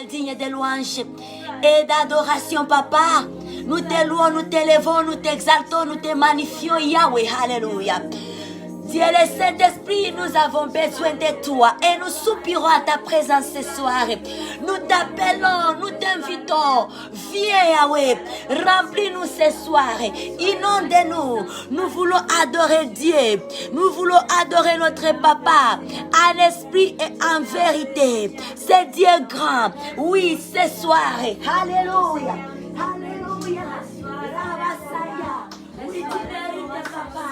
Digne de louange et d'adoration, papa. Nous te louons, nous t'élevons, nous t'exaltons, nous te magnifions, Yahweh. Alléluia. Dieu le Saint-Esprit, nous avons besoin de toi et nous soupirons à ta présence ce soir. Nous t'appelons, nous t'invitons. Viens, Yahweh, remplis-nous ce soir. Inonde-nous. Nous voulons adorer Dieu. Nous voulons adorer notre papa en esprit et en vérité. C'est Dieu grand. Oui, ce soir. Alléluia. Alléluia. Oui, tu mérites, papa.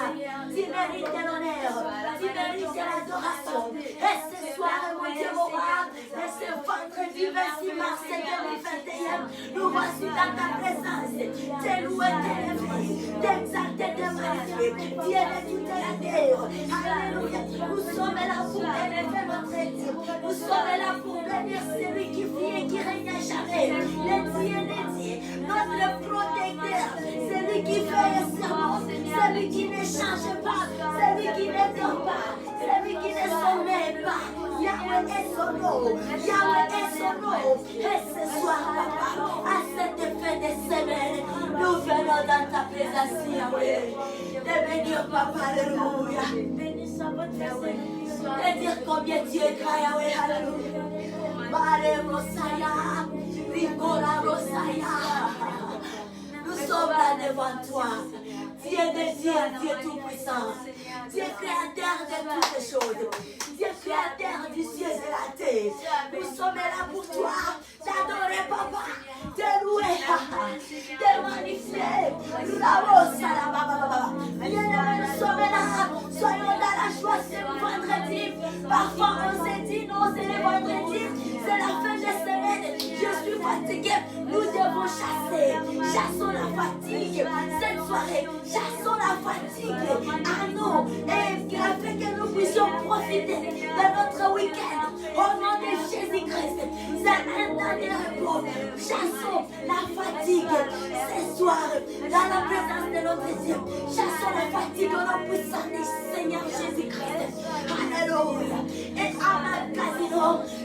Tu mérites l'honneur. Tu mérites l'adoration. Et ce soir, mon Dieu, mon roi, et ce vendredi 26 mars 2021, nous voici dans ta présence. T'es loué, t'élevé, t'exalté, t'es magnifié. Dieu de toute la terre. Alléluia. Nous sommes là pour élever notre Dieu. Nous sommes là pour bénir celui qui vit et qui règne à jamais. Le Dieu des dieux, notre protecteur, celui qui fait le serment, celui qui ne change pas, celui qui ne dort pas, celui qui ne sommeille pas. Yahweh est son nom, Yahweh est son nom. Et ce soir, papa, à cette fin de semaine, nous venons dans ta présence, Yahweh. Te bénir, papa, alléluia. Et dire combien tu es grand, Yahweh, alléluia. Mare Mosaya, Ricola Mosaya. Nous sommes là devant toi. Dieu de Dieu, Dieu tout-puissant. Dieu créateur de toutes les choses. Dieu créateur du ciel et de la terre. Nous sommes là pour toi. T'adorer, papa. Te louer. Te magnifier. Bravo, Salababa. Bien-aimés, nous sommes là. Soyons dans la joie ce vendredi. Parfois, on s'est dit non, c'est le vendredi. C'est la fin de semaine. Je suis fatigué. Nous devons chasser. Chassons la fatigue. Cette soirée, chassons la fatigue à nous. Et afin que nous puissions profiter de notre week-end. Au nom de Jésus-Christ. C'est un temps de repos. Chassons la fatigue ce soir. Dans la présence de notre Dieu. Chassons la fatigue au nom puissant du Seigneur Jésus-Christ. Alléluia. Et à ma casino,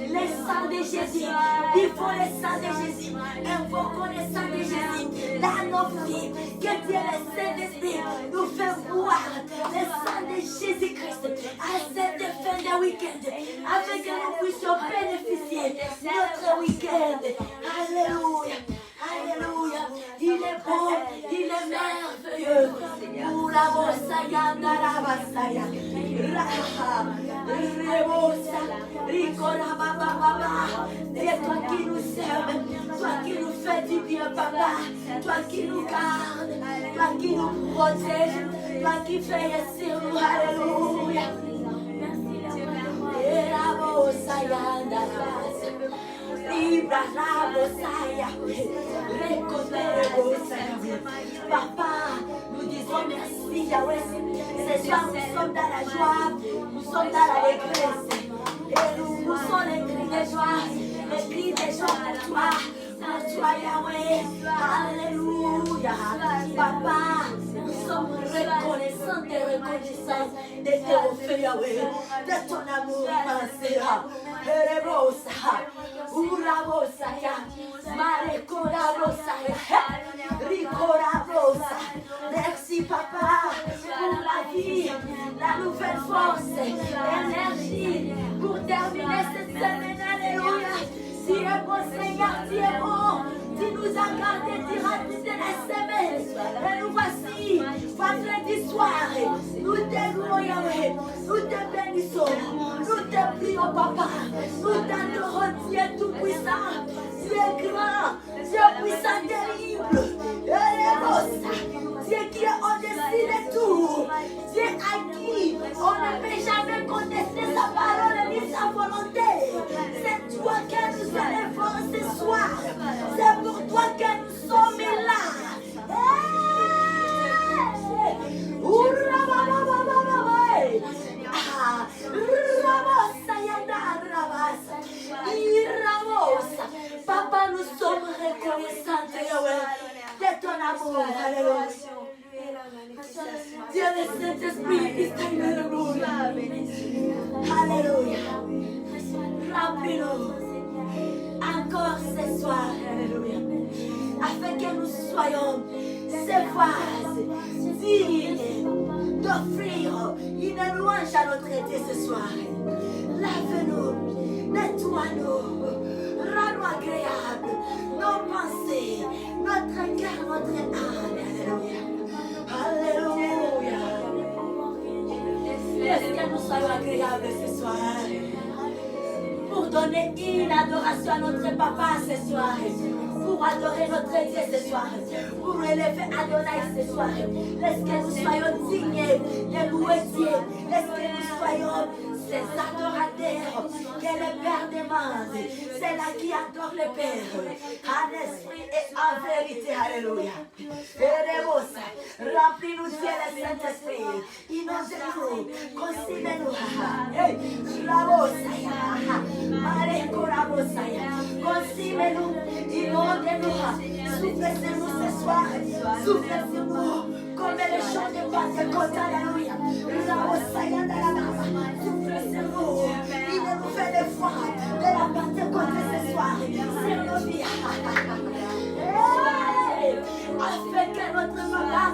le sang de Jésus. Vivons le sang de Jésus. Invoquons le sang de Jésus. Dans nos vies. Que Dieu le Saint-Esprit nous fait boire le sang de Jésus-Christ à cette fin de week-end. Afin que nous puissions bénéficier de notre week-end. Alléluia. Alléluia. Il est beau. Il est merveilleux. Oula Mosaya Narabasaya. Rebosa, Ricola Baba, c'est toi qui nous serves, toi qui nous fais du bien, papa, toi qui nous gardes, toi qui nous protège, toi qui fais sur nous, alléluia. Et la Mosaya Narabasaya, Libra la Mosaya, récupère Mosaya, papa, nous disons merci, Yahweh. Ce soir, nous sommes dans la joie, nous sommes dans l'allégresse. Et nous poussons les cris de joie, les cris de joie pour toi, Yahweh. Alléluia. Papa, nous sommes reconnaissants et reconnaissants de ton feu, Yahweh, de ton amour immense. Rebosa, Urabosa, Marekorabosa, Rikorabosa. Merci, papa, pour la vie, la nouvelle force, l'énergie pour terminer cette semaine. Alléluia. Tu es bon, Seigneur, tu es bon. Tu nous as gardés durant toute la semaine. Et nous voici, vendredi soir. Nous te louons, Yahweh. Nous te bénissons. Nous te prions, papa. Nous t'adorons, Dieu tout-puissant. Dieu grand. Dieu puissant, terrible. Dieu qui est au-dessus de tout. Dieu à qui on ne peut jamais contester sa parole ni sa volonté. C'est toi que nous élevons ce soir. C'est pour toi que nous sommes là. Papa, nous sommes reconnaissants de ton amour. Alléluia. Dieu le Saint-Esprit, il t'aime. Alléluia. Remplis-nous. encore ce soir, alléluia, afin que nous soyons ces vases dignes d'offrir une louange à notre Dieu ce soir. Lave-nous, nettoie-nous, rends-nous agréables, nos pensées, notre cœur, notre âme, alléluia, alléluia. Laisse que nous soyons agréables ce soir, pour donner une adoration à notre papa ce soir, pour adorer notre Dieu ce soir, pour élever Adonai ce soir. Laisse que nous soyons dignes de louer Dieu. Laisse que nous soyons ces adorateurs que le Père demande. C'est là qui adore le Père, en esprit et en vérité. Alléluia. Remplis-nous Dieu le Saint-Esprit. Inonde-nous, consume-nous. Consume-nous, inonde-nous, souffle sur nous ce soir, souffle sur nous, comme les chants de Pentecôte, alléluia. Souffle sur nous, il nous fait des foi de la Pentecôte ce soir, sur nos vies. Afin que notre papa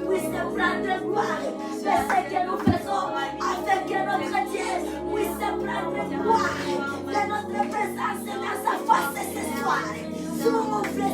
puisse prendre gloire de ce que nous faisons, afin que notre Dieu puisse prendre gloire de notre présence dans sa face ce soir. Souffle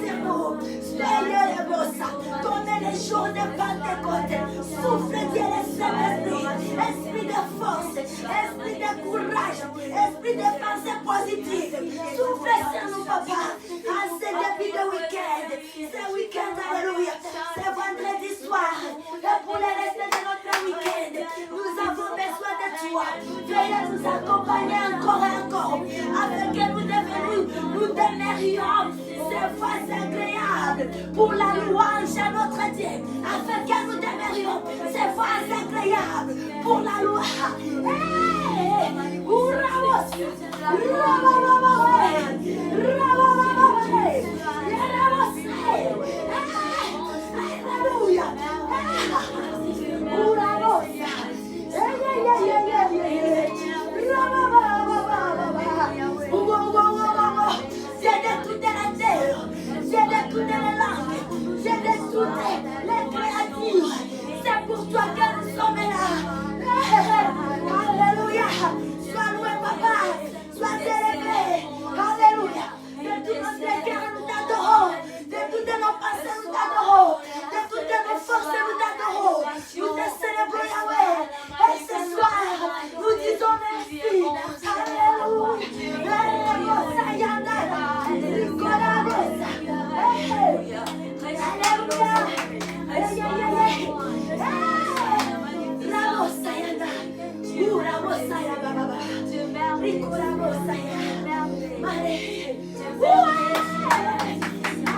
sur nous, soyez les bossa, comme les jours de Pentecôte. Souffle Dieu le Saint-Esprit, esprit de force, esprit de courage, esprit de pensée positive. Souffle sur nous, papa, en ce début de week-end, ce week-end, alléluia, ce vendredi soir, et pour le reste de notre week-end, nous avons besoin de toi. Veuillez nous accompagner encore et encore, afin que nous demeurions ces voix agréables pour la louange à notre Dieu, afin que nous demeurions ces voix agréables pour la louange. Dieu de toute la terre, Dieu de toutes les langues, Dieu de toutes les créatures, c'est pour toi que nous sommes là. Alléluia. Sois loué, papa, sois élevé. Alléluia. De tout notre cœur, nous t'adorons. De toutes nos pensées, nous t'adorons. De toutes nos forces, nous t'adorons. Nous te célébrons, Yahweh. Et ce soir, nous disons merci.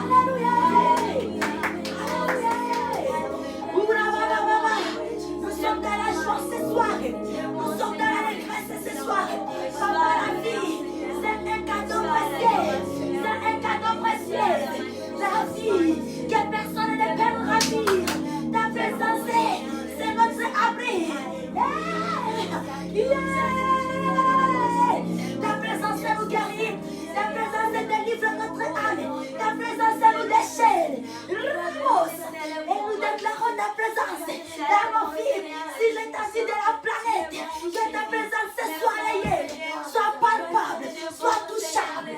Alléluia. Nous sommes dans la joie ce soir. Nous sommes dans la détresse ce soir. Papa, la vie, c'est un cadeau précieux. C'est un cadeau précieux. La vie que personne ne peut nous ravir. Ta présence, c'est notre abri. Ta présence nous guérit. Ta présence délivre notre âme. Ta présence nous déchaîne. Et nous déclarons ta présence dans nos vies. Si l'étendue de la planète, que ta présence soit réelle, soit palpable, soit touchable.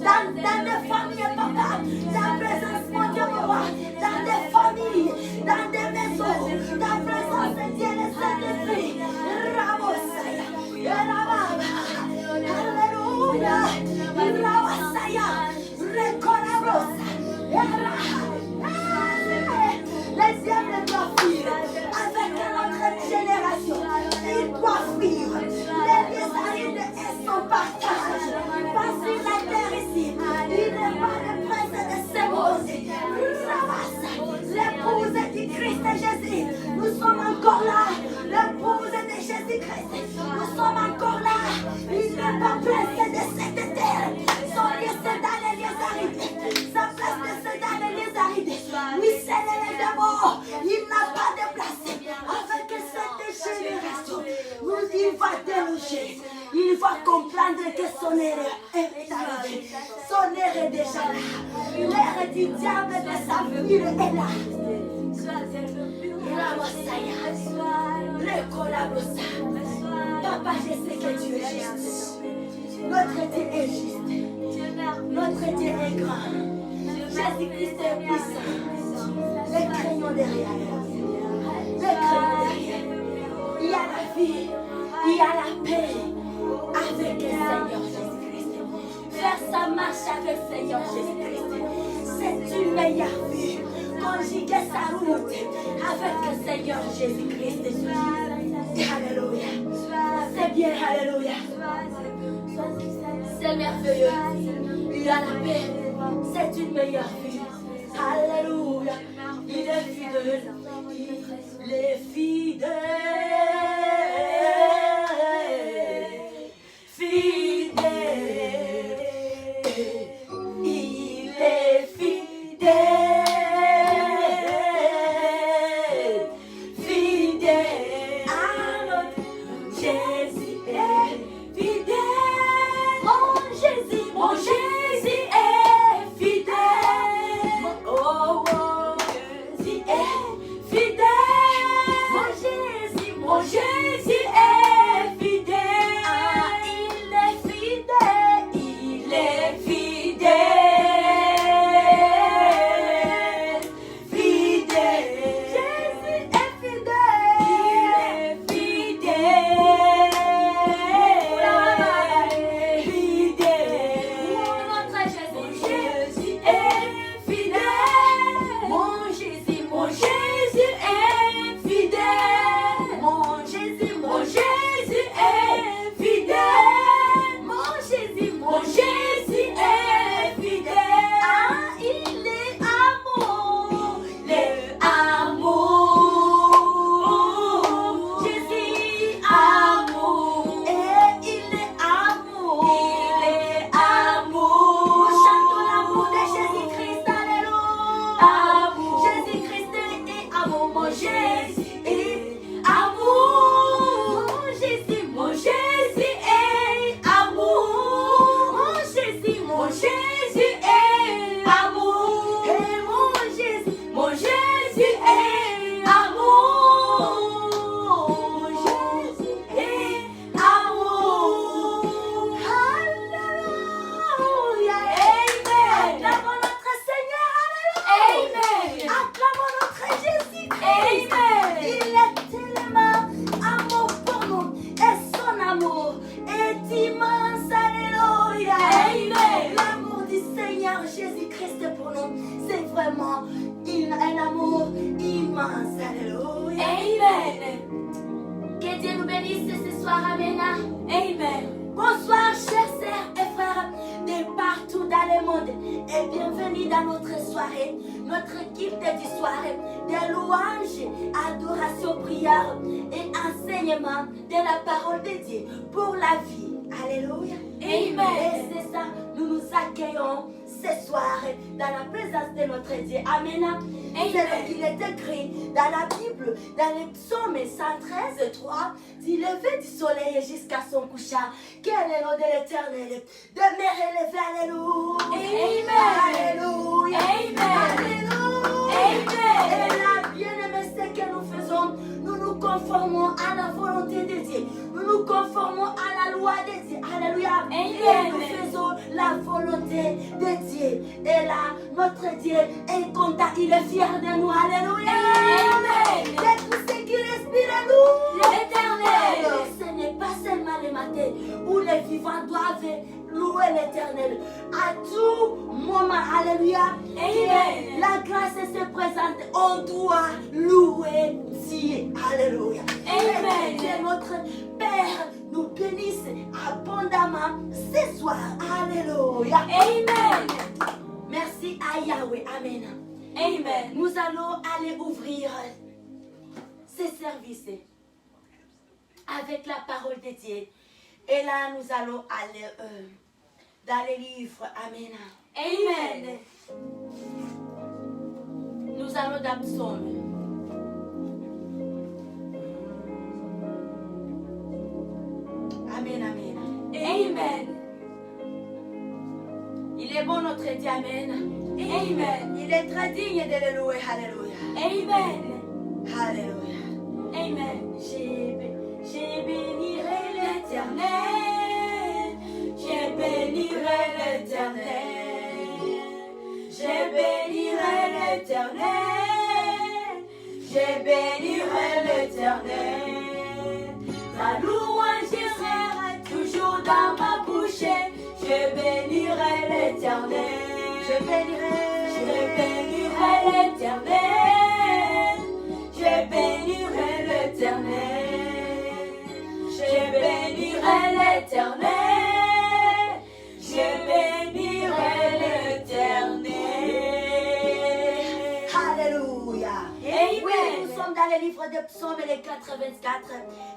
Dans des familles, papa, ta présence, mon Dieu, mon roi, dans des familles, dans des maisons, ta présence de Dieu, le Saint-Esprit. Alléluia. Les diables doivent fuir avec notre génération. heure est arrivée. Son heure est déjà là. L'heure du diable de sa fuir est là. Papa, je sais que tu es juste. Notre Dieu est juste. Notre Dieu est grand. Jésus-Christ est puissant. Les craignons derrière. Les craignons derrière. Il y a la vie. Il y a la paix avec le Seigneur Jésus-Christ. Faire sa marche avec le Seigneur Jésus-Christ. C'est une meilleure vie. Conjuguer sa route avec le Seigneur Jésus-Christ. Alléluia. C'est bien, alléluia. C'est merveilleux. Il y a la paix. C'est une meilleure vie. Alléluia. Il est fidèle. Il est fidèle. Fidèle. Il est fidèle. Fidèle. À notre Jésus est fidèle. Mon Jésus est fidèle. Oh, oh, Jésus est fidèle. Mon Jésus est fidèle. Ah, il est fidèle. Il est fidèle. Fidèle. Jésus est fidèle. Il est fidèle. Fidèle. Notre Jésus est fidèle. Mon Jésus est fidèle. Mon Jésus est fidèle. Mon Jésus est fidèle. Ah, il est amour. Les amour. Jésus amour. Et il est amour. Il est amour. Nous chantons l'amour de Jésus-Christ. Alléluia. Amour. Jésus-Christ est amour. Mon Jésus est amour. Mon Jésus est amour. Mon Jésus est amour. Et mon Jésus est amour. Mon Jésus est amour. Alléluia. Amen. Acclamons notre Seigneur. Alléluia. Amen. Acclamons notre Jésus. Amen. Il est tellement amour pour nous. Et son amour est immense. Alléluia. Amen. L'amour du Seigneur Jésus-Christ pour nous, c'est vraiment un amour immense. Alléluia. Amen. Que Dieu nous bénisse ce soir. Amen. Amen. Bonsoir, chers sœurs et frères de partout dans le monde et bienvenue dans notre soirée, notre équipe du soir de louanges, adoration, prière et enseignement de la parole de Dieu pour la vie. Alléluia. Amen. Et c'est ça, nous nous accueillons ce soir dans la présence de notre Dieu. Amen. C'est ce qu'il est écrit dans la Bible, dans le psaume 113, 3, du lever du soleil jusqu'à son couchant. Quel est le nom de l'Éternel? Demeure élevé. Alléluia. Amen. Alléluia. Amen. Alléluia. Et la bien-aimée, ce que nous faisons, nous nous conformons à la volonté de Dieu. Nous nous conformons à la loi de Dieu. Alléluia. Et nous faisons la volonté de Dieu. Et là, notre Dieu est content. Il est fier de nous. Alléluia. Amen. De tout ce qui respire en nous. L'Éternel. Ce n'est pas seulement le matin où les vivants doivent louer l'Éternel. À tout moment. Alléluia. Amen. La grâce se présente. On doit louer Dieu. Alléluia. Amen. Que notre Père nous bénisse abondamment ce soir. Alléluia. Amen. Merci à Yahweh. Amen. Amen. Nous allons aller ouvrir ce service avec la parole de Dieu. Et là, nous allons aller dans les livres. Amen. Amen. Nous allons dans Psaume. Amen, amen. Amen. est bon notre Dieu, Amen. Amen. Il est très digne de le louer, Alléluia. Amen. Alléluia. Amen. Je bénirai l'Éternel. Je bénirai l'Éternel. Je bénirai l'Éternel. Je bénirai l'Éternel. Ta louange sera toujours dans ma bouche. Je bénirai l'Éternel. Je bénirai l'Éternel. Je bénirai l'Éternel. Je bénirai l'Éternel. Je bénirai l'Éternel. Alléluia. Amen. Oui, nous sommes dans le livre de Psaumes, les 84,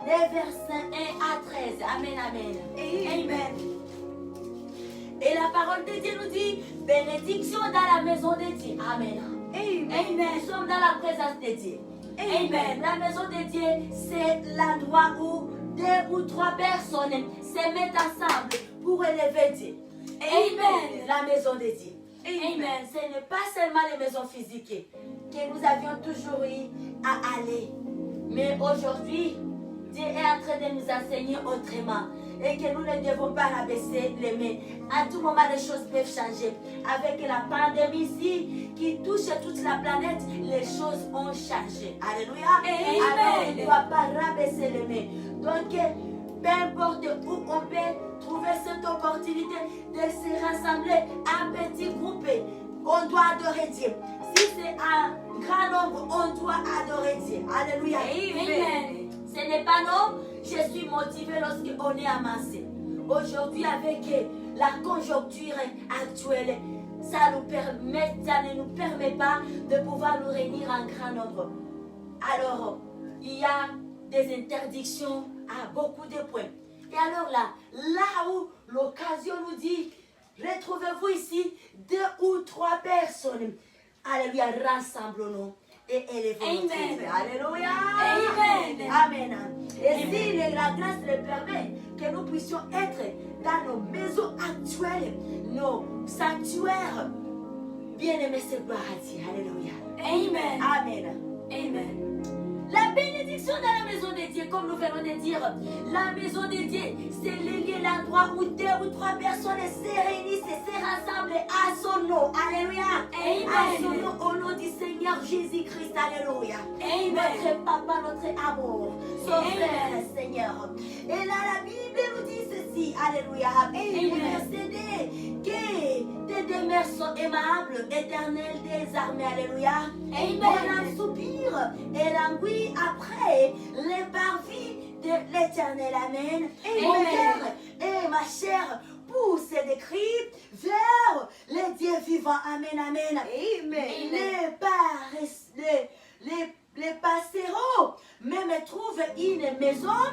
les versets 1 à 13. Amen, amen. Amen. Et la parole de Dieu nous dit, bénédiction dans la maison de Dieu. Amen. Amen. Nous sommes dans la présence de Dieu. Amen. La maison de Dieu, c'est l'endroit où 2 ou 3 personnes se mettent ensemble pour élever Dieu. Amen. La maison de Dieu. Amen. Ce n'est pas seulement les maisons physiques que nous avions toujours eu à aller. Mais aujourd'hui, Dieu est en train de nous enseigner autrement. Et que nous ne devons pas rabaisser les mains. À tout moment, les choses peuvent changer. Avec la pandémie ici, qui touche toute la planète, les choses ont changé. Alléluia. Alors, on ne doit pas rabaisser les mains. Donc, peu importe où on peut trouver cette opportunité de se rassembler en petits groupes, on doit adorer Dieu. Si c'est un grand nombre, on doit adorer Dieu. Alléluia. Amen. Ce n'est pas non. Je suis motivée lorsqu'on est amassé. Aujourd'hui, avec la conjoncture actuelle, ça ne nous permet pas de pouvoir nous réunir en grand nombre. Alors, il y a des interdictions à beaucoup de points. Et alors là où l'occasion nous dit, retrouvez-vous ici 2 ou 3 personnes. Alléluia, rassemblons-nous. Et élevons Dieu. Alléluia. Amen. Amen. Et si la grâce le permet, que nous puissions être dans nos maisons actuelles, nos sanctuaires, bien-aimés, c'est gloire à Dieu. Alléluia. Amen. Amen. Amen. La bénédiction dans la maison de Dieu, comme nous venons de dire, la maison de Dieu, c'est l'endroit où 2 ou 3 personnes se réunissent et se rassemblent à son nom. Alléluia. Amen. À son nom, au nom du Seigneur Jésus-Christ. Alléluia. Amen. Notre Papa, notre amour, son frère, Seigneur. Et là, la Bible nous dit ceci. Alléluia. Amen. Que tes demeures sont aimables, éternel des armées. Alléluia. Amen. On en soupire et languit après les parvis de l'éternel. Amen. Mon cœur et ma chair poussent des cris vers les dieux vivants. Amen. Amen. Amen. Les passereaux même trouvent une maison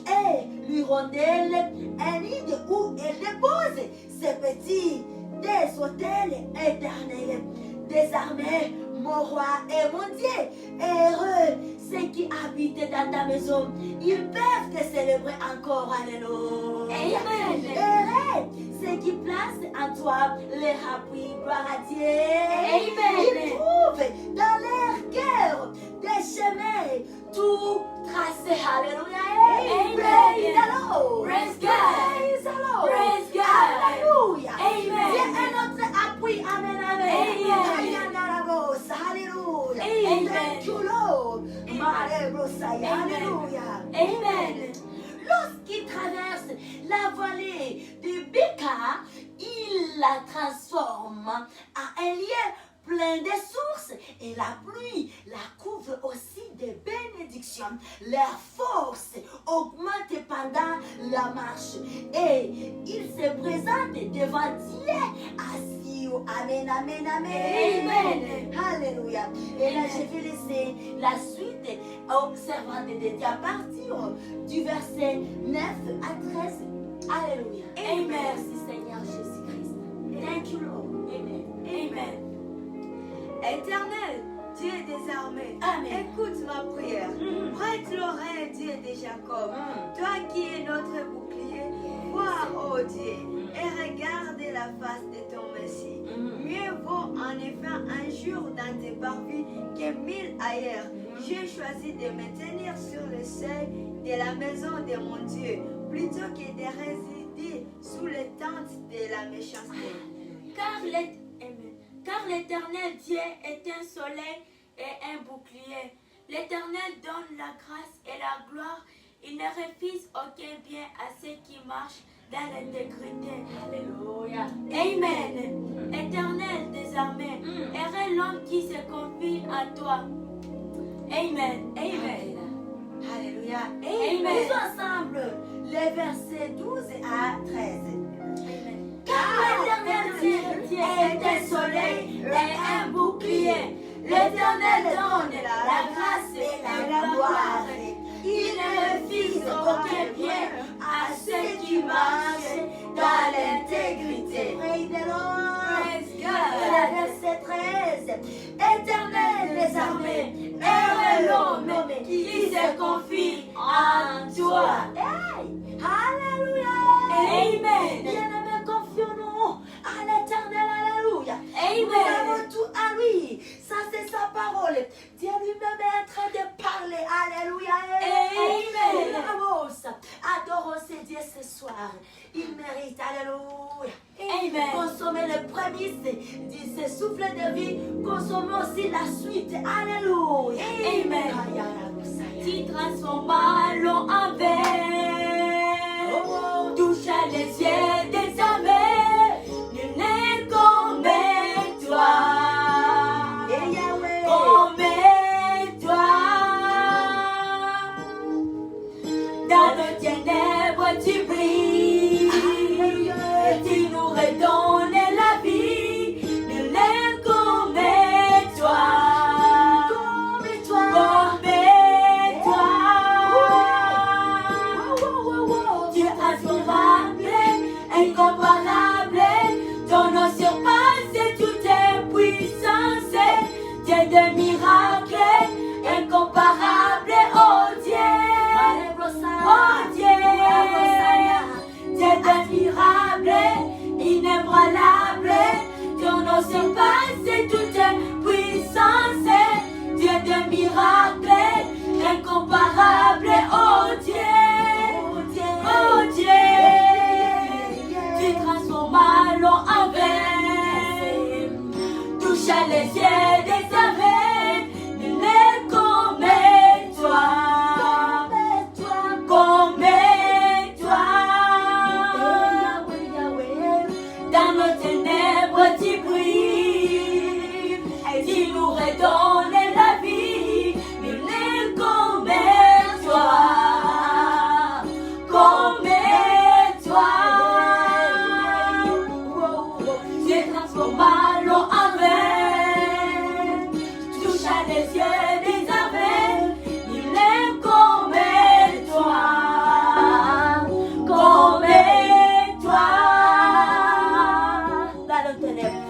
et l'hirondelle un nid où elle dépose ses petits des hôtels éternels. Des armées, mon roi et mon Dieu, heureux ceux qui habitent dans ta maison, ils peuvent te célébrer encore. Alléluia. Amen. Heureux ceux qui placent en toi les appuis. Gloire à Dieu. Amen. Ils trouvent dans leur cœur des chemins tout tracés. Alléluia. Amen. Praise the Lord. Praise God. Praise the Lord. Praise God. Alléluia. Amen. Dieu est notre appui. Amen. Amen. Amen. Alléluia. Amen. Thank you, Lord. Alléluia. Amen. Lorsqu'il traverse la vallée de Béka, il la transforme en un lieu plein de sources et la pluie la couvre aussi de bénédictions. Leur force augmente pendant la marche et il se présente devant Dieu assis. Amen, amen, amen. Amen. Alléluia. Et là, je vais laisser la suite aux servantes de Dieu à partir du verset 9 à 13. Alléluia. Amen. Merci Seigneur Jésus-Christ. Thank you, Lord. Amen. Amen. Éternel, Dieu des armées, Amen. Écoute ma prière. Prête l'oreille, Dieu de Jacob. Toi qui es notre bouclier, vois, oh Dieu, et regarde la face de ton en effet un jour dans tes parvis que 1000 ailleurs. J'ai choisi de me tenir sur le seuil de la maison de mon Dieu, plutôt que de résider sous les tentes de la méchanceté. Car l'Éternel Dieu est un soleil et un bouclier. L'Éternel donne la grâce et la gloire. Il ne refuse aucun bien à ceux qui marchent dans l'intégrité. Alléluia. Amen. Éternel des armées, heureux l'homme qui se confie à toi. Amen. Amen. Alléluia. Amen. Tous ensemble, les versets 12 à 13. Amen. Car l'Éternel Dieu est un soleil et un bouclier. L'Éternel donne la grâce et la gloire. Il ne refuse aucun bien à ceux qui marchent dans l'intégrité. Praise the Lord. Praise God. Verset 13. Éternel des armées, heureux l'homme qui se confie en toi. Hey. Alléluia. Amen. Bien-aimés, confions-nous à l'Éternel. Alléluia. Amen. Nous avons tout à lui. Ça, c'est sa parole. Dieu lui-même est en train de parler. Alléluia. Amen. Adorons ce Dieu ce soir. Il mérite. Alléluia. Amen. Consommez les prémices de ce souffle de vie. Consommez aussi la suite. Alléluia. Amen. Tu transformes l'eau en verre. Touche les yeux des armées. Nul n'est comme toi. Et Yahweh. Comme toi. Dans nos ténèbres tu brilles. Tu nous redonnes la vie. Nul n'est comme toi. Comme toi. Comme toi. Tu es incomparable, incomparable. Ton nom surpasse toute puissance. Dieu de miracles, incomparable, oh Dieu. Oh Dieu. Dieu de miracles, inébranlable. Ton nom surpasse toute puissance. Dieu de miracles, incomparable, oh Dieu. Oh Dieu. Tu transformes l'eau en verre. Touche les yeux des armées. Nul n'est comme toi. Comme toi. Dans nos ténèbres tu brilles. Tu nous redonnes la vie. Nul n'est comme toi. Comme toi. Tu transformes l'eau en verre. Touche les yeux des armées. Nul n'est comme toi. Comme toi. Dans nos ténèbres.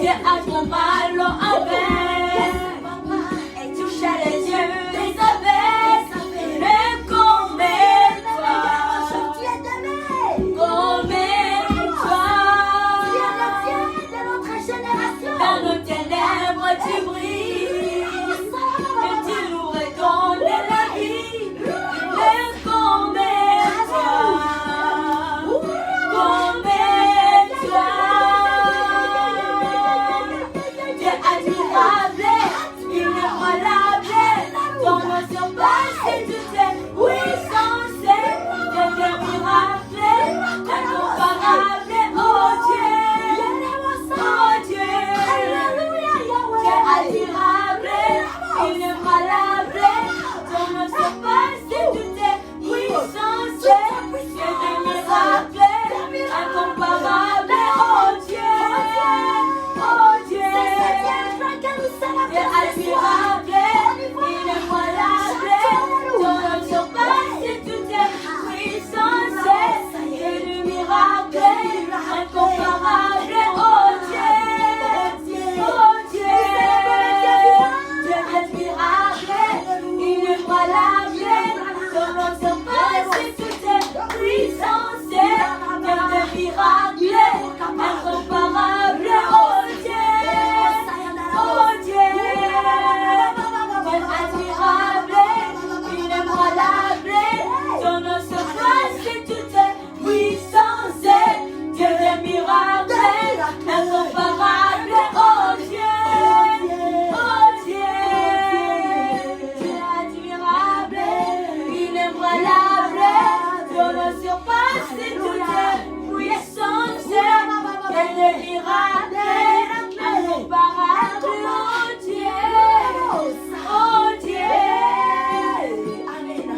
Dieu a ton ballon avec. Et touchait les yeux des abeilles. Mais combien-toi, dans nos ténèbres tu brilles. Et tu nous redonnes la vie. Mais combien-toi, Dieu admirable, inébranlable, ton nom surpasse toutes les puissances. Dieu miracle, incomparable, oh Dieu, oh Dieu. Dieu admirable, inébranlable, ton nom surpasse toutes les puissances. Dieu miracle, incomparable, oh Dieu, oh Dieu. Dieu admirable, inébranlable, ton nom surpasse toutes les puissances. Dieu miracle, incomparable, oh Dieu, oh Dieu. Dieu admirable, inébranlable, ton nom surpasse toutes les puissances. Dieu de miracle, incomparable, oh Dieu, oh Dieu. Dieu admirable, inébranlable, ton nom surpasse toutes les puissances. Dieu de miracle, incomparable, oh Dieu, oh Dieu. Dieu admirable, inébranlable, ton nom surpasse toutes les puissances. Dieu de miracle, incomparable, oh Dieu, oh Dieu. Amen.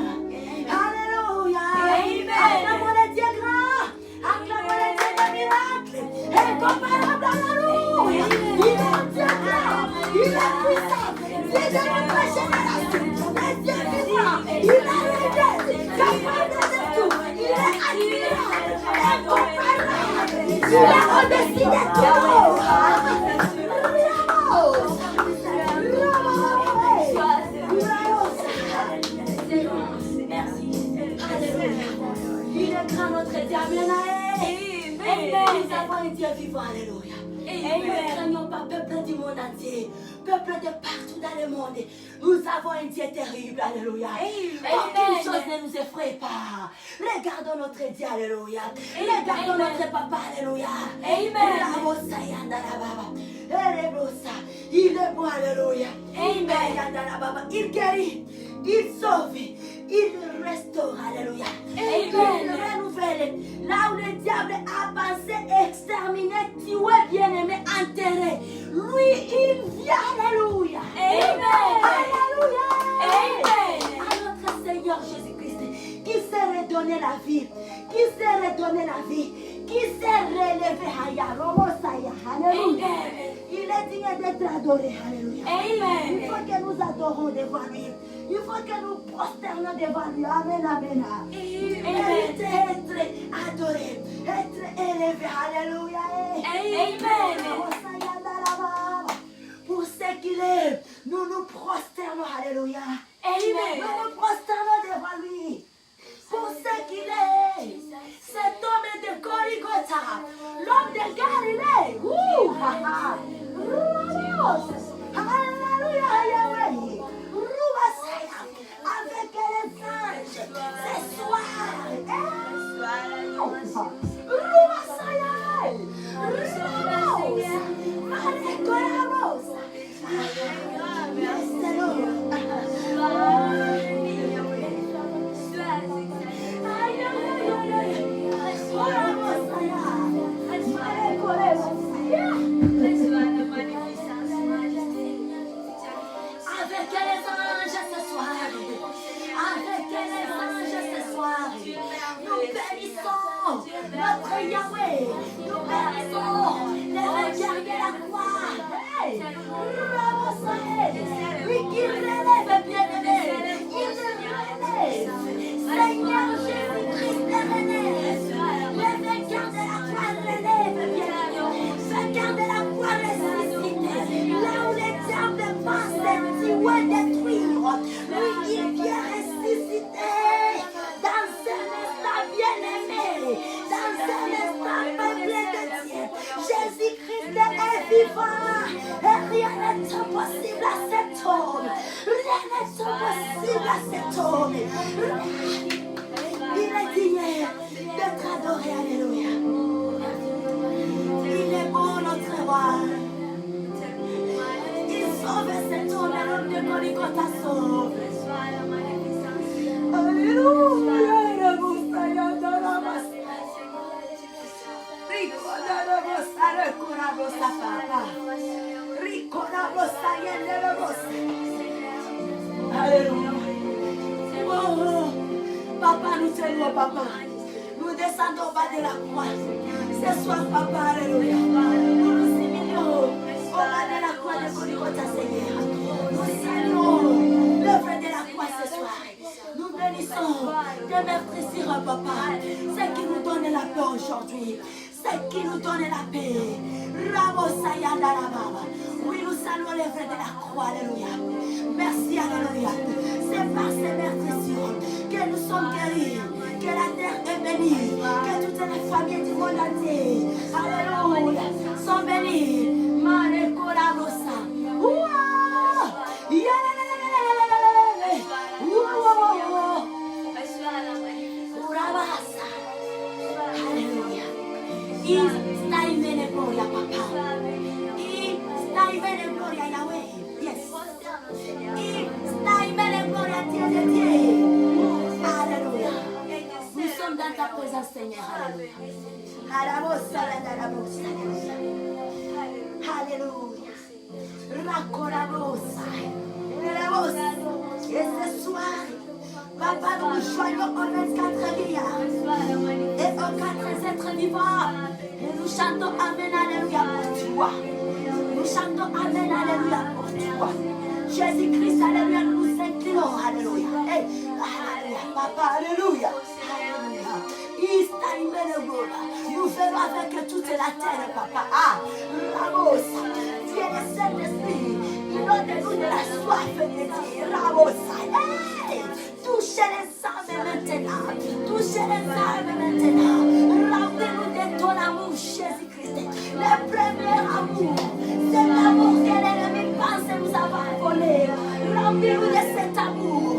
Alléluia. Amen. Acclamons le Dieu grand. Acclamons le Dieu de miracle. Incomparable, alléluia. Il est Dieu grand. Il est puissant. Dieu de notre génération. Le Dieu vivant. Il est l'idée. Capable de tout. Il est admirable. Incomparable. Il est au-dessus de tout. Il est grand notre Dieu, amen. Nous avons un Dieu vivant, alléluia. Et nous ne craignons pas peuple du monde entier, peuple de partout dans le monde. Nous avons un Dieu terrible, alléluia. Aucune chose ne nous effraie pas. Regardons notre Dieu, alléluia. Regardons notre papa, alléluia. Il est bon, alléluia. Il guérit, il sauve, il restaure, alléluia. Il renouvelle. Là où le diable a pensé exterminer, tuer, bien-aimé, enterrer. Lui, il vient, alléluia. Alléluia. À notre Seigneur Jésus-Christ, qui s'est redonné la vie, qui s'est relevé, alléluia. Il est digne d'être adoré, alléluia. Il faut que nous adorons devant lui. Il faut que nous prosternons devant lui. Amen, amen. Il mérite d'être adoré, être élevé, alléluia. Pour ce qu'il est, nous nous prosternons, alléluia. Nous nous prosternons devant lui. Pour ce qu'il est, cet homme de Golgotha, l'homme de Galilée. Alléluia, Yahweh. Avec les anges, ce soir. n'est impossible à cet homme. Rien n'est impossible à cet homme. Il est digne d'être adoré. Alléluia. Il est bon notre roi. Il sauve cet homme et l'homme de Golgotha sauve. Alléluia. Alléluia. Oh, papa, nous te louons, papa. Nous descendons bas de la croix. Ce soir, papa, alléluia. Nous nous humilions au bas de la croix de Golgotha, Seigneur. Nous saluons l'œuvre de la croix ce soir. Nous bénissons tes meurtrissures, papa. C'est qui nous donne la paix aujourd'hui. C'est qui nous donne la paix. Oui, nous saluons l'œuvre de la croix, alléluia. Merci, alléluia. C'est par ces meurtrissures que nous sommes guéris, que la terre est bénie, que toutes les familles du monde entier, alléluia, sont bénies. Alléluia. Stai bene gloria, papa. Stai bene gloria, Yahweh. Yes. Stai bene gloria, Dieu de Dieu. Alléluia. Nous sommes dans ta présence, Seigneur. Alléluia. Racorabosa. Et ce soir, papa, nous nous joignons aux 24 milliards et aux 4 êtres vivants. Et nous chantons Amen, Alléluia pour toi. Nous chantons Amen, Alléluia pour toi. Jésus-Christ, Alléluia, nous nous inclinons, Alléluia. Hey, Alléluia, papa, Alléluia. Alléluia. Nous venons avec toute la terre, papa. Ah, Ramos, Dieu le Saint-Esprit, donne-nous de la soif de Dieu. Ramos, hey, touchez les âmes maintenant. Touchez les âmes maintenant. Remplis-nous de ton amour, Jésus-Christ. Le premier amour, cet amour que l'ennemi pense nous avoir volé. Remplis-nous de cet amour,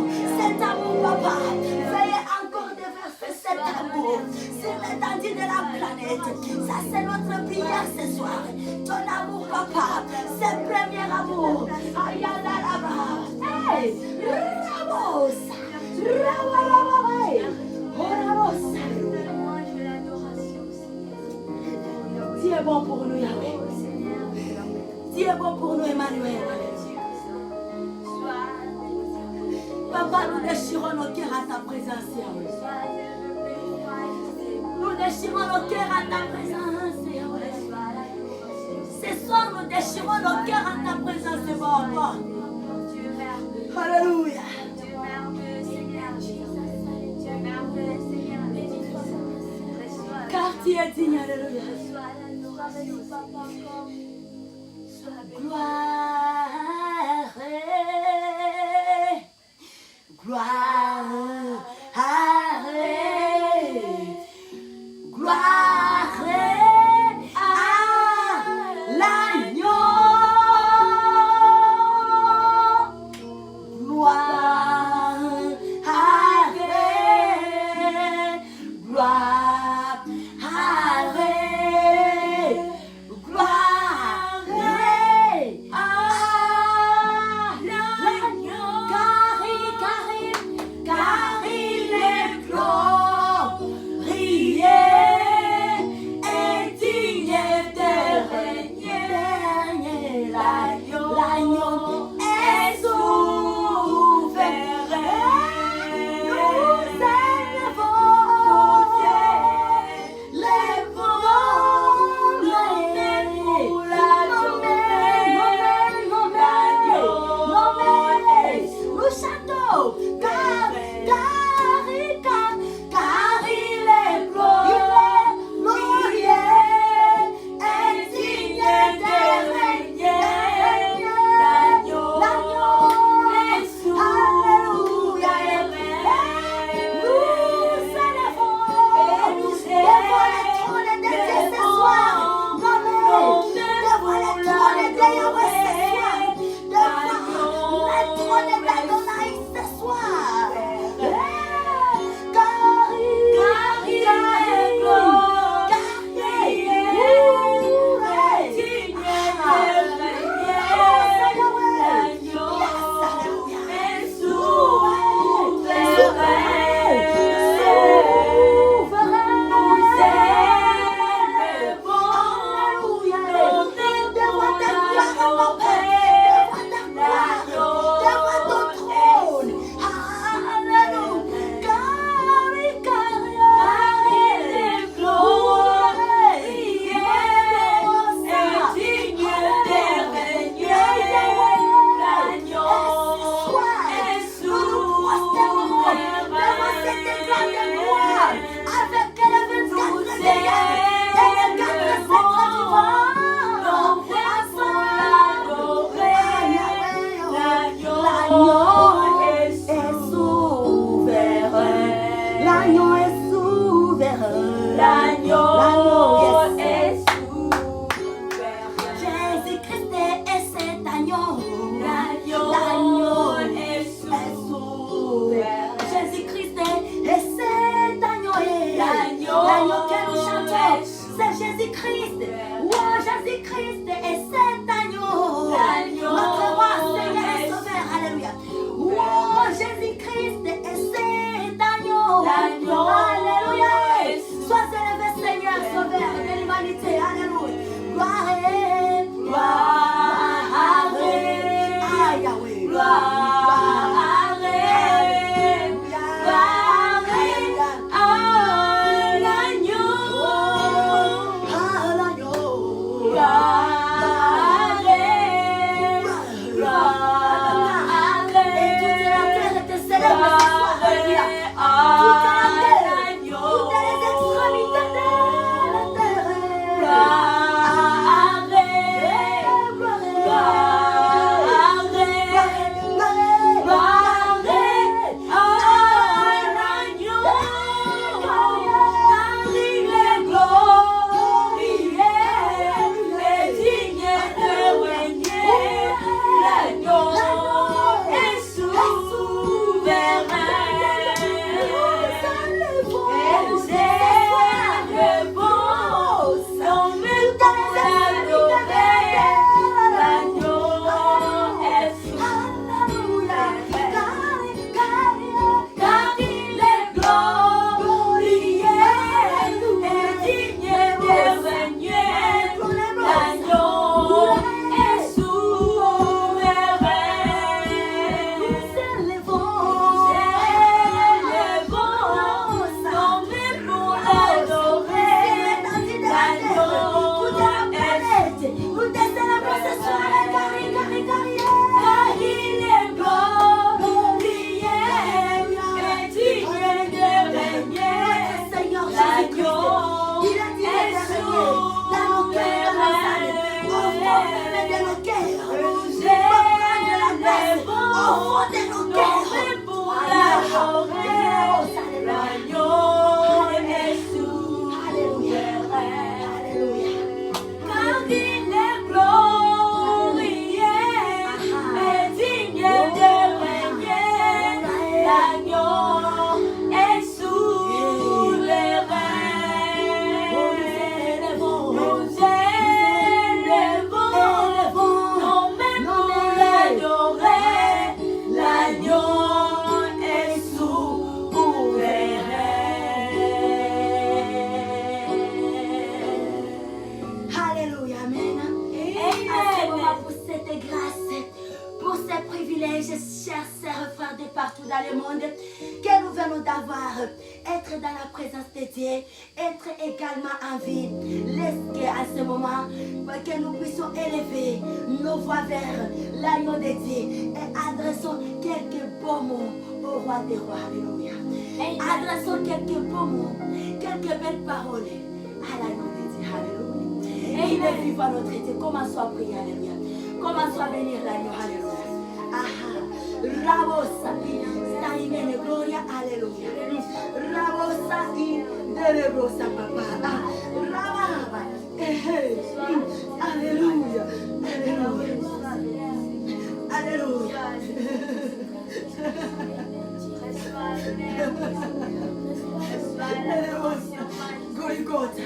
papa. Veuillez encore déverser cet amour sur l'étendue de la planète. Ça, c'est notre prière ce soir. Ton amour, papa, c'est le premier amour. Ayala là-bas. Hey, Ramos, Dieu est bon pour nous, Yahweh. Dieu est bon pour nous, Emmanuel. Papa, nous déchirons nos cœurs à ta présence, Yahweh. Nous déchirons nos cœurs à ta présence, Yahweh. Ce soir, nous déchirons nos cœurs à ta présence, Papa. Alléluia. Car tu es digne, alléluia. Gloire, gloire, gloire à l'agneau. Gloire, gloire, gloire. fond de nos cœurs. pour Alléluia. l'agneau est souverain. Alléluia. Car il est glorieux et digne de régner. L'agneau est souverain. Nous élevons nos mains pour l'adorer. L'agneau est souverain. Alléluia, amen. Amen. Assez pour cette grâce, pour ces privilèges, chers sœurs, frères de partout dans le monde, que nous venons d'avoir, être dans la présence de Dieu, être également en vie. Laisse qu'à ce moment, que nous puissions élever nos voix vers l'agneau de Dieu et adressons quelques beaux mots au roi des rois. Alléluia. Adressons quelques beaux mots, quelques belles paroles à l'agneau de Dieu. Alléluia. Et il est vivant notre Dieu. Commençons à prier. Alléluia. Commençons à bénir l'agneau. Alléluia. Rabosa, Saimene, Gloria, Alléluia. Rabosa, Delebrosa, Papa. Rababa, Alléluia. Alléluia. Alléluia. Golgotha.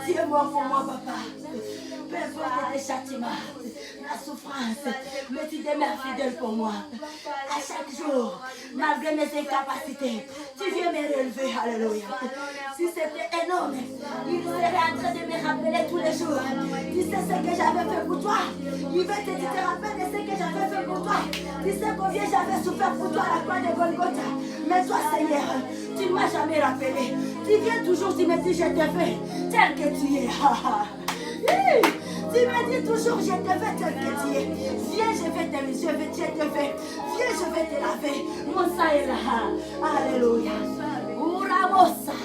Tu es mort pour moi, papa. Peu importe tes châtiments, la souffrance, mais tu demeures fidèle pour moi. À chaque jour, malgré mes incapacités, tu viens me relever. Alléluia. Si c'était un homme, il serait en train de me rappeler tous les jours. Tu sais ce que j'avais fait pour toi. Il va te dire, te rappelle de ce que j'avais fait pour toi. Tu sais combien j'avais souffert pour toi à la croix de Golgotha. Mais toi, Seigneur, tu ne m'as jamais rappelé. Tu viens toujours, tu me dis, je te fais tel que tu es. Tu me dis toujours, je te fais tel que tu es. Viens, je te fais. Viens, je vais te laver. Mon sang est là. Alléluia. Uramosa.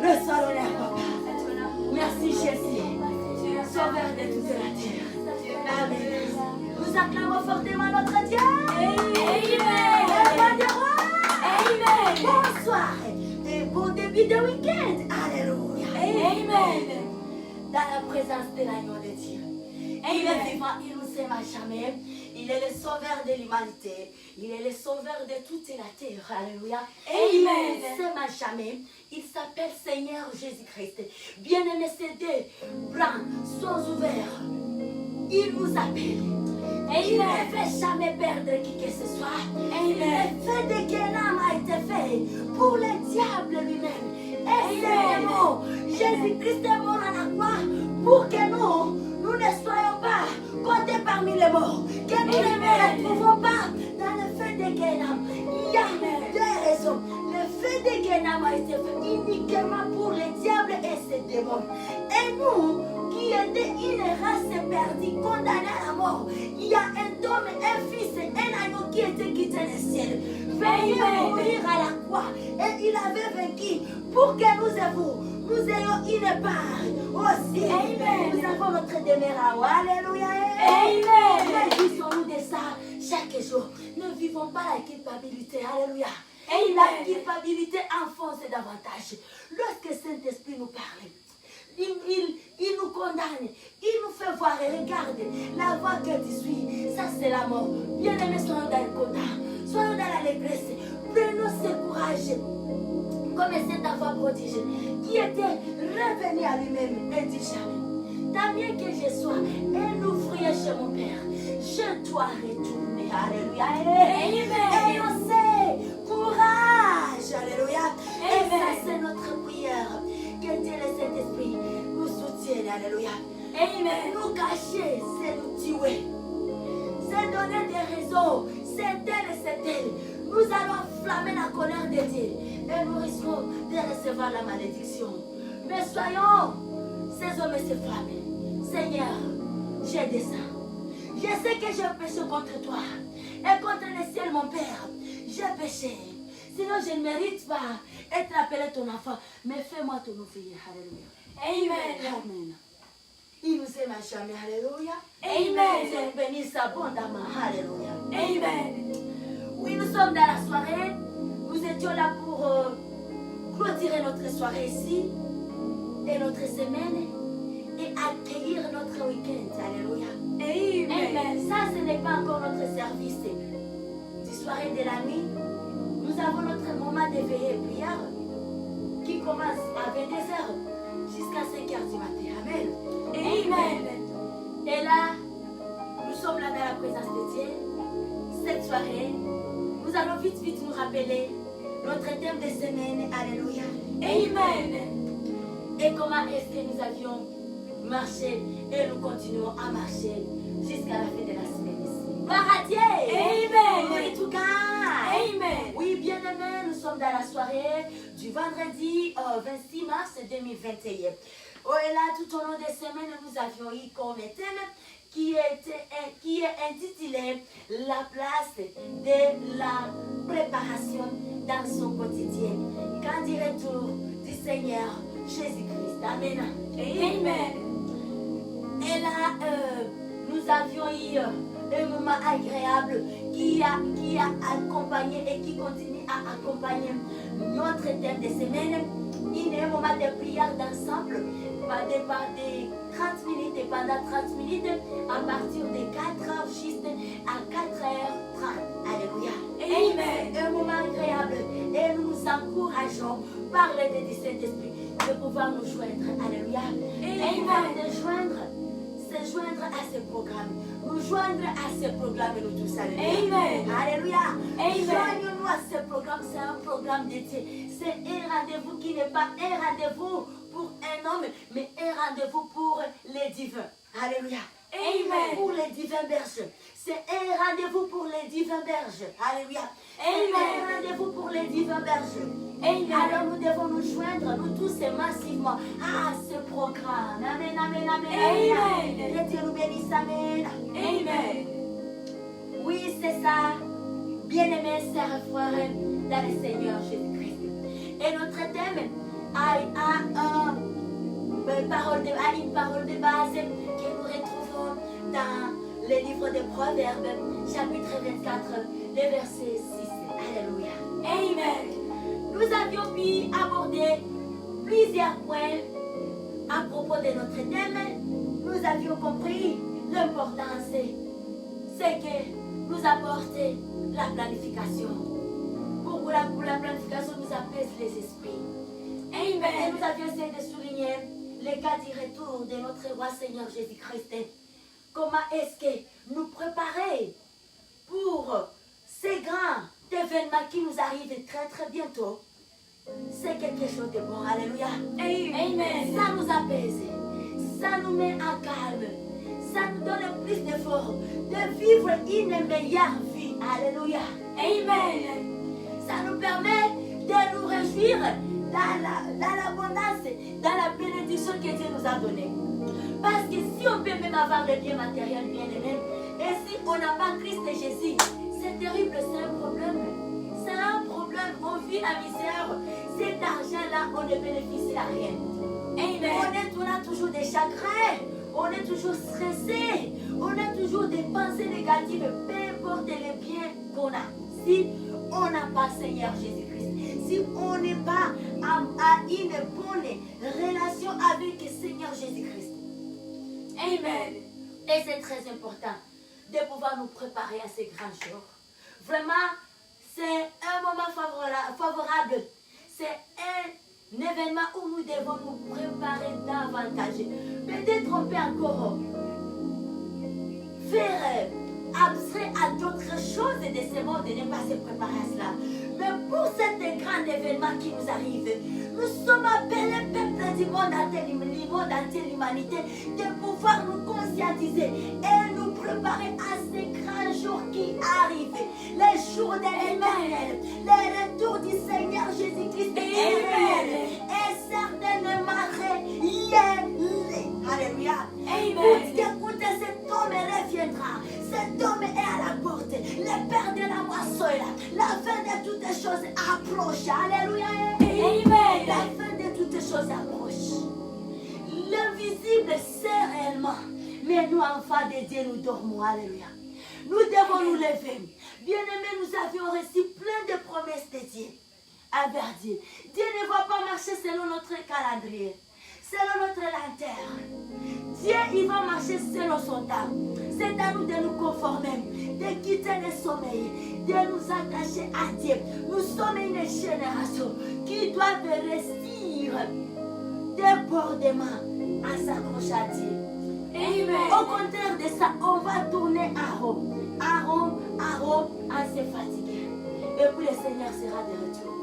Reçois l'honneur, papa. Merci, Jésus. Sauveur de toute la terre. Amen. Nous acclamons fortement notre Dieu. Amen. Amen. Bonsoir et bon début de week-end. Alléluia. Amen. Dans la présence de l'agneau de Dieu. Il est vivant, il nous aime à jamais. Il est le sauveur de l'humanité. Il est le sauveur de toute la terre. Alléluia. Et il nous aime à jamais. Il s'appelle Seigneur Jésus-Christ. Bien-aimé, ces deux blancs sont ouverts. Il nous appelle. Et il ne fait jamais perdre qui que ce soit. Et le fait de qu'un âme a été fait pour le diable lui-même. Et c'est le mot. Jésus-Christ est mort à la croix pour que nous ne soyons pas comptés parmi les morts. Que nous ne me retrouvons pas dans le fait de qu'un âme. Il y a deux raisons. Le fait de qu'un âme a été fait uniquement pour le diable et ses démons. Et nous, qui était une race perdue, condamnée à la mort. Il y a un homme, un fils, un agneau qui était quitté le ciel. Venu mourir à la croix. Et il avait vaincu pour que nous ayons une part aussi. Amen. Nous avons notre demeure à haut. Alléluia. Amen. Réjouissons-nous de ça chaque jour. Ne vivons pas la culpabilité. Alléluia. Et la culpabilité enfonce davantage. Lorsque le Saint-Esprit nous parle, il nous condamne, il nous fait voir et regarde la voie que tu suis. Ça, c'est la mort. Bien-aimés, soyons dans le contact, soyons dans l'allégresse. Prenons ce courage, comme cet enfant prodige qui était revenu à lui-même et dit jamais. Tant bien que je sois un ouvrier chez mon Père, je dois retourner. Alléluia. Amen. Et on sait, courage. Alléluia. Et ça, c'est notre prière. Que Dieu le Saint-Esprit nous soutienne. Alléluia. Amen. Nous cacher, c'est nous tuer. C'est donner des raisons. C'est elle. Nous allons flammer la colère de Dieu. Et nous risquons de recevoir la malédiction. Mais soyons ces hommes et ces femmes. Seigneur, j'ai descendu. Je sais que j'ai péché contre toi. Et contre le ciel, mon Père. J'ai péché. Sinon, je ne mérite pas être appelé ton enfant. Mais fais-moi ton ouvrier. Alléluia. Amen. Amen. Il nous aime à jamais. Alléluia. Amen. Il nous bénisse abondamment. Alléluia. Amen. Oui, nous sommes dans la soirée. Nous étions là pour clôturer notre soirée ici et notre semaine et accueillir notre week-end. Alléluia. Amen. Ça, ce n'est pas encore notre service du soirée de la nuit. Nous avons notre moment de veillée et prière qui commence à 22h jusqu'à 5h du matin. Amen. Et là, nous sommes là dans la présence de Dieu. Cette soirée, nous allons vite nous rappeler notre thème de semaine. Alléluia. Et comment est-ce que nous avions marché et nous continuons à marcher jusqu'à la fin de la semaine ici. Gloire à Dieu. Glory to God. Oui, bien-aimés, nous sommes dans la soirée du vendredi 26 mars 2021. Oh, et là, tout au long des semaines, nous avions eu comme thème qui est intitulé La place de la préparation dans son quotidien. Quand du retour du Seigneur Jésus-Christ. Amen. Et là, nous avions eu un moment agréable qui a accompagné et qui continue à accompagner notre thème de semaine. Il y a un moment de prière d'ensemble par des 30 minutes et pendant 30 minutes à partir de 4h juste à 4h30. Alléluia. Un moment agréable et nous nous encourageons par l'aide du Saint-Esprit de pouvoir nous joindre. Alléluia. Se joindre à ce programme. Nous joindre à ce programme et nous tous. Alléluia. Joignons-nous à ce programme. C'est un programme de Dieu. C'est un rendez-vous qui n'est pas un rendez-vous pour un homme, mais un rendez-vous pour les divins. Alléluia. Pour les divins berges. C'est un rendez-vous pour les divins berges. Alléluia. Un rendez-vous pour les divins berges. Alors nous devons nous joindre, nous tous massivement, à ce programme. Amen. Que Dieu nous bénisse. Amen. Oui, c'est ça. Bien-aimés, sœurs et frères, dans le Seigneur Jésus-Christ. Et notre thème a une parole de base que nous retrouvons dans le livre des Proverbes, chapitre 24, le verset 6. Alléluia. Nous avions pu aborder plusieurs points à propos de notre thème. Nous avions compris l'importance, c'est que nous apporte la planification. Pour la planification, nous apaise les esprits. Et nous avions essayé de souligner le cas du retour de notre roi Seigneur Jésus-Christ. Comment est-ce que nous préparer pour ces grands événements qui nous arrivent très bientôt. C'est quelque chose de bon. Alléluia. Ça nous apaise. Ça nous met en calme. Ça nous donne plus d'efforts de vivre une meilleure vie. Alléluia. Ça nous permet de nous réjouir dans l'abondance, dans la bénédiction que Dieu nous a donnée. Parce que si on peut même avoir le bien matériel bien aimé, et si on n'a pas Christ et Jésus, c'est terrible, c'est un problème. C'est un problème, on vit la misère. Cet argent-là, on ne bénéficie à rien. On a toujours des chagrins, on est toujours stressé, on a toujours des pensées négatives, peu importe les biens qu'on a. Si on n'a pas Seigneur Jésus-Christ, si on n'est pas à une bonne relation avec le Seigneur Jésus-Christ. Et c'est très important de pouvoir nous préparer à ces grands jours. Vraiment, c'est un moment favorable. C'est un événement où nous devons nous préparer davantage. Peut-être on peut encore faire abstrait à d'autres choses de ce monde et ne pas se préparer à cela. Mais pour cet grand événement qui nous arrive, nous sommes appelés, peuple du monde entier, l'humanité, de pouvoir nous conscientiser et nous préparer à ces grands jours qui arrivent. Les jours de l'éternel, le retour du Seigneur Jésus-Christ est certainement réel. Alléluia. Écoutez, cet homme reviendra. Cet homme est à la porte. Le Père de la moisson est là. La fin de toutes les choses approche. Alléluia. La fin de toutes les choses approche. L'invisible, c'est réellement. Mais nous, enfants de Dieu, nous dormons. Alléluia. Nous devons nous lever. Bien-aimés, nous avions reçu plein de promesses de Dieu envers Dieu. Dieu ne va pas marcher selon notre calendrier, selon notre lanterne. Dieu, il va marcher selon son temps. C'est à nous de nous conformer, de quitter le sommeil, de nous attacher à Dieu. Nous sommes une génération qui doit réussir débordement à s'accrocher à Dieu. Amen. Au contraire de ça, on va tourner à Rome, à se fatiguer. Et puis le Seigneur sera de retour.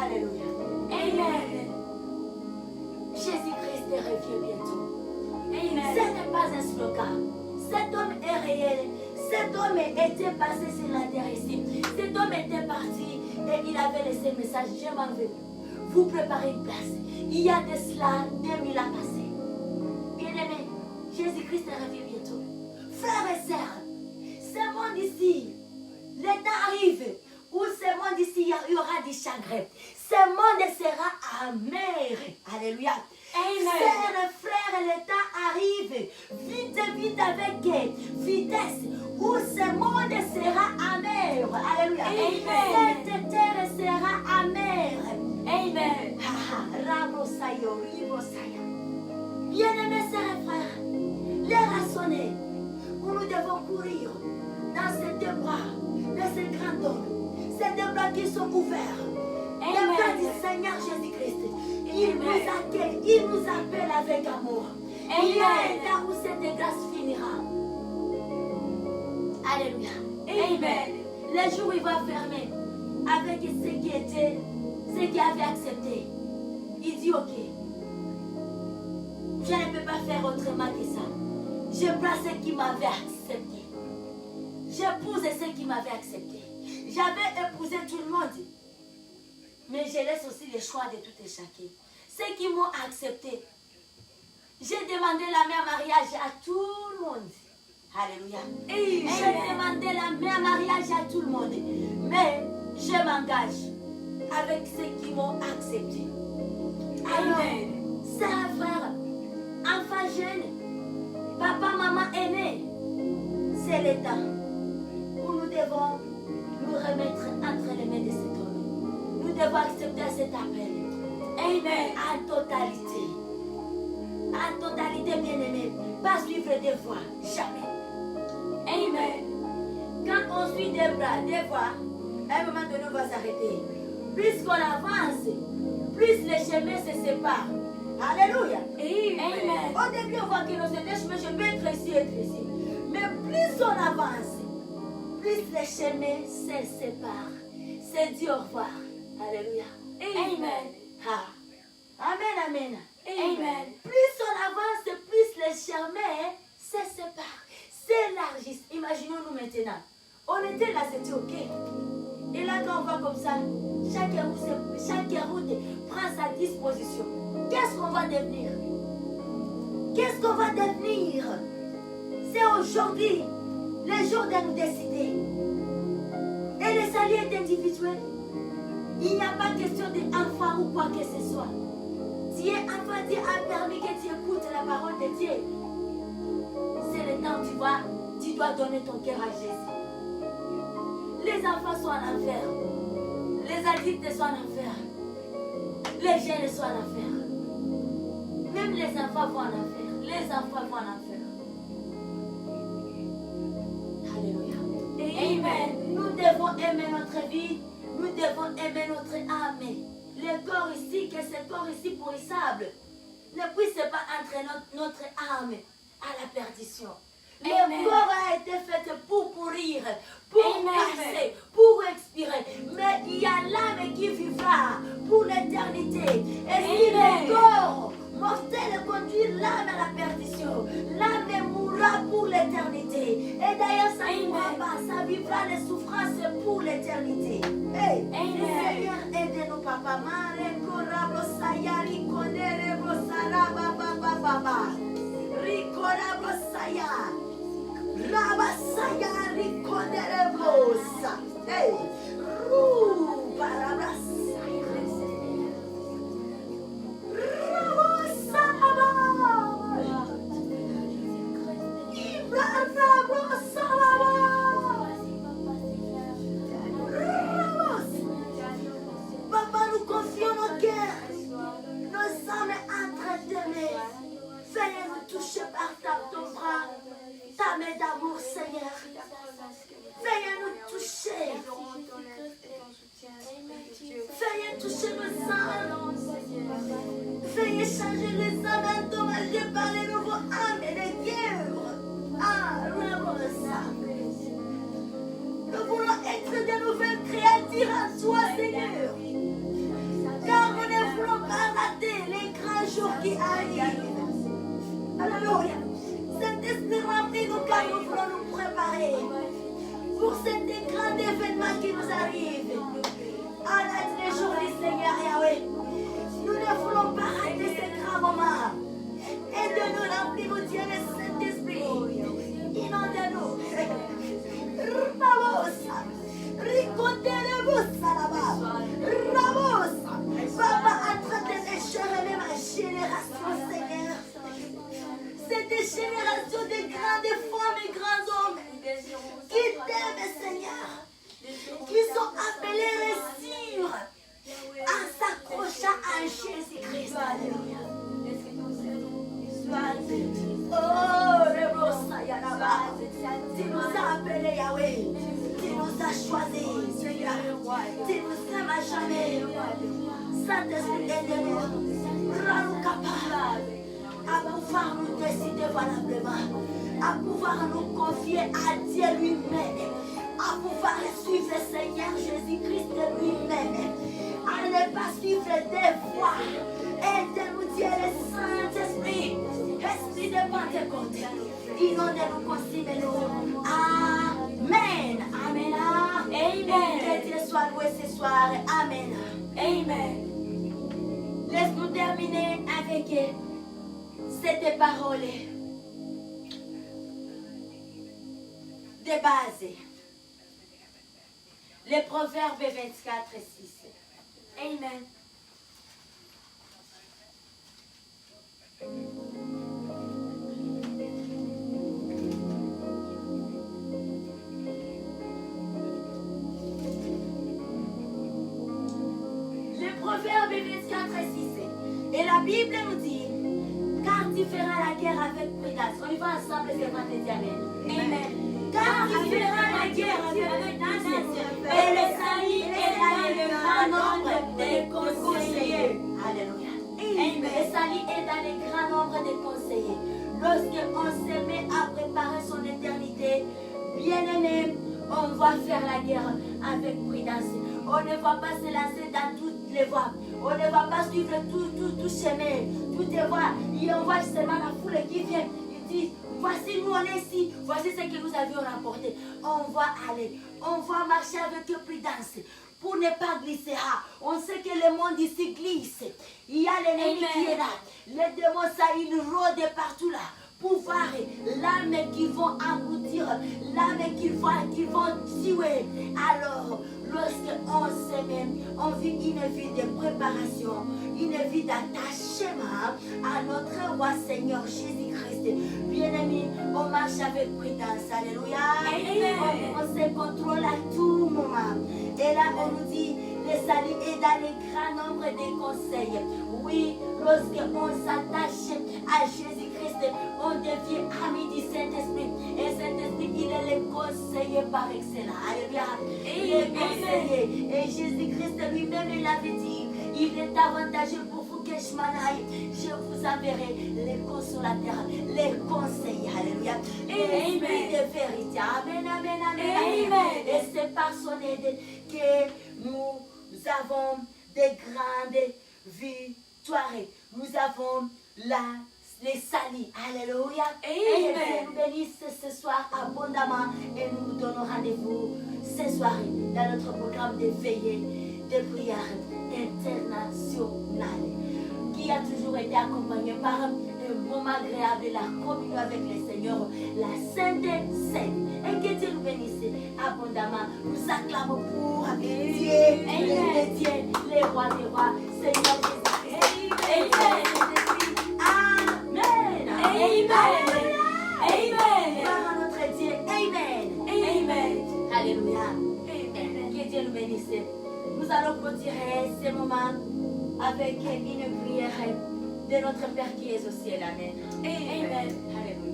Alléluia. Amen. Jésus-Christ revient bientôt. Amen. Ce n'est pas un slogan. Cet homme est réel. Cet homme était passé sur la terre ici. Cet homme était parti et il avait laissé le message. Je m'en vais. Vous préparez une place. Il y a de cela 2000 ans passés. Bien-aimés, Jésus-Christ revient bientôt. Frères et sœurs, ce monde ici, le temps arrive où ce monde ici, il y aura du chagrin. Ce monde sera amer. Alléluia. Amen. Sœurs, frères, le temps arrive. Vite, vite avec vitesse. Où ce monde sera amer. Alléluia. Amen. Cette terre sera amère. Amen. Bien-aimés sœurs et frères, l'heure a sonné où nous devons courir dans ces deux bras, dans ces grands hommes, ces deux bras qui sont ouverts. Les bras du Seigneur Jésus-Christ. Il nous accueille, il nous appelle avec amour. Il y a un temps où cette grâce finira. Alléluia. Amen. Le jour où il va fermer avec ceux qui avaient accepté. Il dit ok. Je ne peux pas faire autrement que ça. Je prends ceux qui m'avaient accepté. J'épouse ceux qui m'avaient accepté. J'avais épousé tout le monde. Mais je laisse aussi le choix de tout et chacun. Ceux qui m'ont accepté. J'ai demandé la main en mariage à tout le monde. Alléluia. J'ai demandé la main en mariage à tout le monde. Mais je m'engage avec ceux qui m'ont accepté. Alors, sœurs, frères, enfants jeunes, papa, maman aîné, c'est le temps où nous devons nous remettre entre les mains de cet homme. Nous devons accepter cet appel. Amen. En totalité. En totalité, bien-aimés. Pas suivre des voies. Jamais. Amen. Quand on suit des voies, à un moment donné, on va s'arrêter. Plus qu'on avance, plus les chemins se séparent. Alléluia. Amen. Au début, on voit que nos chemins, je peux être ici. Mais plus on avance, plus les chemins se séparent. C'est dit au revoir. Alléluia. Amen. Amen, amen. Amen. Plus on avance, plus les chemins se séparent, s'élargissent. Imaginons-nous maintenant. On était là, c'était ok. Et là, quand on va comme ça, chaque route prend sa disposition. Qu'est-ce qu'on va devenir? Qu'est-ce qu'on va devenir? C'est aujourd'hui le jour de nous décider. Et le salut est individuel. Il n'y a pas question d'enfant ou quoi que ce soit. Dieu, enfant, Dieu a permis que tu écoutes la parole de Dieu. C'est le temps où tu dois donner ton cœur à Jésus. Les enfants sont en enfer. Les adultes sont en enfer. Les jeunes sont en enfer. Même les enfants vont en enfer. Les enfants vont en enfer. Alléluia. Amen. Nous devons aimer notre vie. Nous devons aimer notre âme. Le corps ici, que ce corps ici pourrissable ne puisse pas entraîner notre âme à la perdition. Le corps a été fait pour pourrir, pour passer, pour expirer. Mais il y a l'âme qui vivra pour l'éternité. Et si le corps mortel conduit l'âme à la perdition, l'âme mourra pour l'éternité. Et d'ailleurs, ça ne mourra pas, ça vivra les souffrances pour l'éternité. Hey, Seigneur, aide-nous, papa. Rabasaya riconereblosa. Hey, Rubarabasaya. Rabasaya. Seigneur. Veuillez nous toucher. Veuillez toucher nos âmes. Veuillez changer les âmes endommagées par les nouveaux âmes et les guerres. Ah, Ramosa. Nous voulons être de nouvelles créatures en toi, Seigneur. Car nous ne voulons pas rater les grands jours qui arrivent. Alléluia. Saint-Esprit, remplis-nous car nous voulons nous préparer pour cet grand événement qui nous arrive. À les jours du Seigneur Yahweh. Nous ne voulons pas rater ce grand moment. Aide-nous, remplis-nous, Dieu, le Saint-Esprit. Inonde-nous. Ramosa. Ricote-le-vous, là-bas. Ramosa. Papa, attrape les chers et ma génération, Seigneur. Cette génération de grandes femmes et grands hommes qui t'aiment, Seigneur, qui sont appelés à réussir en s'accrochant à Jésus-Christ. Alléluia. Oh, le Messiah là-bas. Tu nous as appelés, Yahweh. Tu nous as choisis, Seigneur. Tu nous aimes à jamais. Saint-Esprit, aide-nous. Rends-nous capables à pouvoir nous décider valablement, à pouvoir nous confier à Dieu lui-même, à pouvoir suivre le Seigneur Jésus-Christ lui-même, à ne pas suivre des voies. Aide-nous, Dieu, le Saint-Esprit, Esprit de Pentecôte, inondez-nous, consumez-nous. Amen. Amen. Amen. Que Dieu soit loué ce soir. Amen. Amen. Laisse-nous terminer avec cette parole de base. Les Proverbes 24 et 6. Amen. Les Proverbes 24 et 6. Et la Bible nous dit, car tu feras la guerre avec prudence. On y va ensemble, c'est vendredi, amen. Amen. Car tu feras la guerre avec prudence. Et le salut est dans le grand nombre de conseillers. Alléluia. Amen. Le salut est dans le grand nombre de conseillers. Lorsqu'on se met à préparer son éternité, bien-aimé, on va faire la guerre avec prudence. On ne va pas se lancer dans toutes les voies. On ne va pas suivre tout chemin, toutes les voies. Et on voit seulement la foule qui vient. Il dit, voici nous on est ici, voici ce que nous avions rapporté. On va aller, on va marcher avec prudence pour ne pas glisser. Ah, on sait que le monde ici glisse. Il y a l'ennemi qui est là. Les démons, ça, ils rôdent partout là. Pouvoir, l'âme qui vont engloutir, l'âme qui vont tuer. Alors, lorsqu'on s'aime, on vit une vie de préparation, une vie d'attachement à notre roi Seigneur Jésus-Christ. Bien-aimé, on marche avec prudence. Alléluia. On se contrôle à tout moment. Et là, on nous dit, le salut est dans les grands nombres des conseils. Oui, lorsqu'on s'attache à Jésus-Christ, on devient ami du Saint-Esprit. Et Saint-Esprit, il est le conseiller par excellence. Alléluia. Il est conseiller. Et Jésus-Christ lui-même, il avait dit, il est avantageux pour vous que je m'en aille. Je vous enverrai les consolateurs, les conseillers. Alléluia. Et l'esprit de vérité. Amen, amen, amen, amen. Et c'est par son aide que nous avons des grandes victoires. Nous avons les salis. Alléluia. Et Dieu nous bénisse ce soir abondamment. Et nous nous donnons rendez-vous ce soir dans notre programme de veillée de prière internationale qui a toujours été accompagné par un moment agréable, la communion avec le Seigneur, la Sainte Seine. Et que Dieu nous bénisse abondamment. Nous acclamons pour Dieu, les rois des rois, Seigneur Jésus-Christ. Amen. Amen. Amen. Gloire à notre Dieu. Amen. Amen. Alléluia. Que Dieu nous bénisse. Nous allons clôturer ce moment avec une prière de notre Père qui est au ciel. Amen. Amen. Alléluia.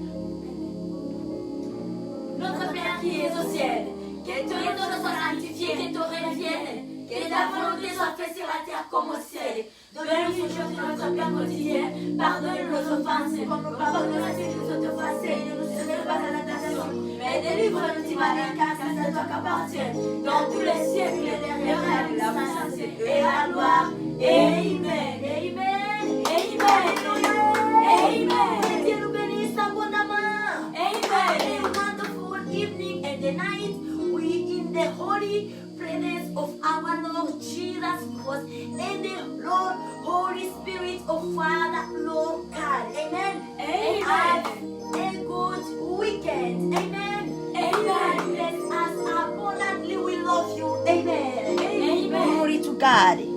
qui es au ciel. Que ton nom soit sanctifié, que ton règne vienne. Que ta volonté soit faite sur la terre comme au ciel. Donne-nous aujourd'hui notre pain quotidien. Pardonne nos offenses, comme nous pardonnons à ceux qui nous ont offensés. Ne nous laisse pas à la tentation, mais délivre-nous du mal, car c'est à toi qu'appartient, dans tous les siècles éternels, la puissance et la gloire. Amen. Amen. Amen. Amen. Dieu nous bénisse abondamment. Amen. A wonderful evening and the night. We in the holy presence of our Lord Jesus Christ and the Lord Holy Spirit of Father Lord God. Amen. Amen. Have a good weekend. Amen. Amen. Bless us abundantly. We love you. Amen. Amen. Glory to God.